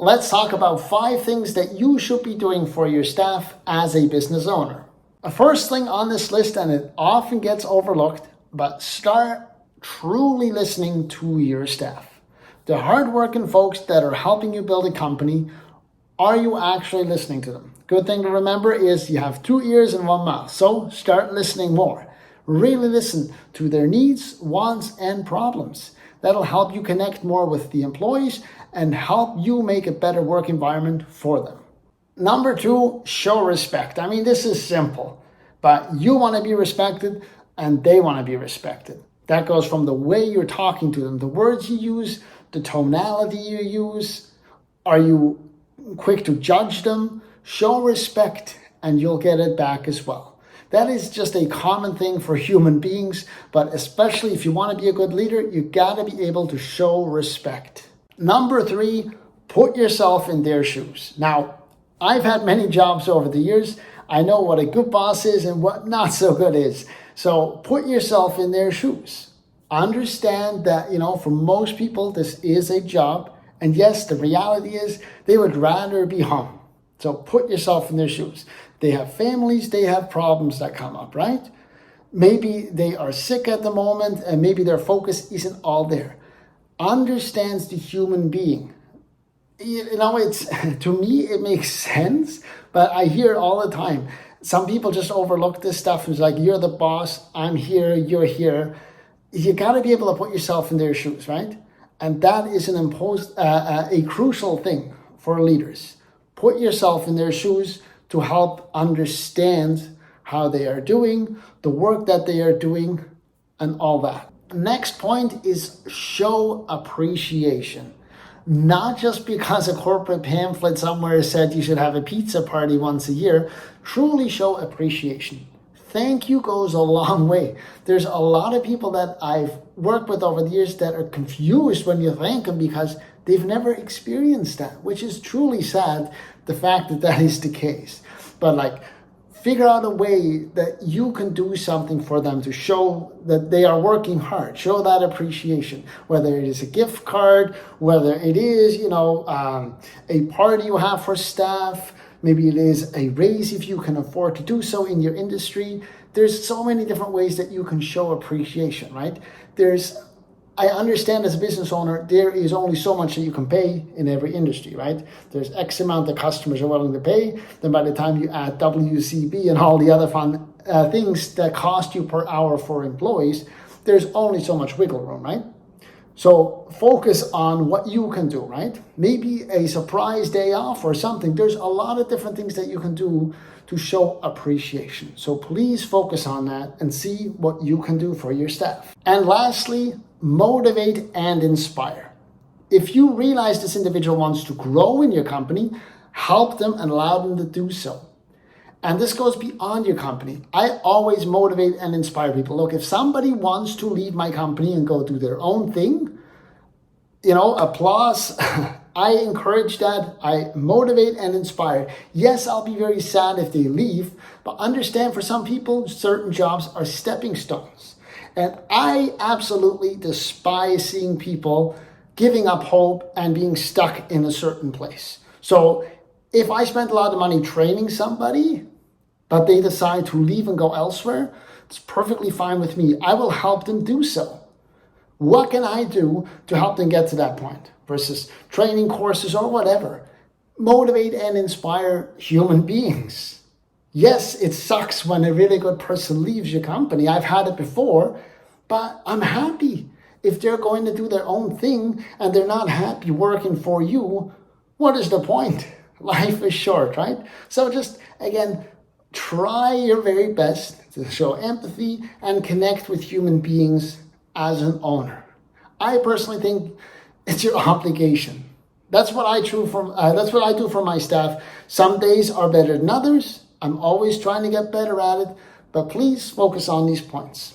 let's talk about 5 things that you should be doing for your staff as a business owner. The first thing on this list, and it often gets overlooked, but start truly listening to your staff. The hardworking folks that are helping you build a company, are you actually listening to them? Good thing to remember is you have 2 ears and 1 mouth, so start listening more. Really listen to their needs, wants, and problems. That'll help you connect more with the employees and help you make a better work environment for them. Number 2, show respect. I mean, this is simple, but you want to be respected and they want to be respected. That goes from the way you're talking to them, the words you use, the tonality you use. Are you quick to judge them? Show respect and you'll get it back as well. That is just a common thing for human beings, but especially if you want to be a good leader, you got to be able to show respect. Number 3, put yourself in their shoes. Now, I've had many jobs over the years. I know what a good boss is and what not so good is. So put yourself in their shoes. Understand that, for most people, this is a job. And yes, the reality is they would rather be home. So put yourself in their shoes. They have families, they have problems that come up, right? Maybe they are sick at the moment and maybe their focus isn't all there. Understands the human being. It's to me, it makes sense, but I hear it all the time. Some people just overlook this stuff. It's like, you're the boss, I'm here, you're here. You got to be able to put yourself in their shoes, right? And that is a crucial thing for leaders. Put yourself in their shoes to help understand how they are doing, the work that they are doing, and all that. Next point is show appreciation. Not just because a corporate pamphlet somewhere said you should have a pizza party once a year. Truly show appreciation. Thank you goes a long way. There's a lot of people that I've worked with over the years that are confused when you thank them because they've never experienced that, which is truly sad, the fact that that is the case. But figure out a way that you can do something for them to show that they are working hard. Show that appreciation, whether it is a gift card, whether it is, a party you have for staff. Maybe it is a raise if you can afford to do so in your industry. There's so many different ways that you can show appreciation, right? I understand as a business owner, there is only so much that you can pay in every industry, right? There's X amount that customers are willing to pay. Then by the time you add WCB and all the other fun things that cost you per hour for employees, there's only so much wiggle room, right? So focus on what you can do, right? Maybe a surprise day off or something. There's a lot of different things that you can do to show appreciation. So please focus on that and see what you can do for your staff. And lastly, motivate and inspire. If you realize this individual wants to grow in your company, help them and allow them to do so. And this goes beyond your company. I always motivate and inspire people. Look, if somebody wants to leave my company and go do their own thing, applause. I encourage that. I motivate and inspire. Yes, I'll be very sad if they leave, but understand for some people, certain jobs are stepping stones. And I absolutely despise seeing people giving up hope and being stuck in a certain place. So if I spent a lot of money training somebody, but they decide to leave and go elsewhere, it's perfectly fine with me. I will help them do so. What can I do to help them get to that point versus training courses or whatever? Motivate and inspire human beings. Yes, it sucks when a really good person leaves your company. I've had it before, but I'm happy. If they're going to do their own thing and they're not happy working for you, what is the point? Life is short, right? So just, again, try your very best to show empathy and connect with human beings as an owner. I personally think it's your obligation. That's what I do for my staff. Some days are better than others. I'm always trying to get better at it, but please focus on these points.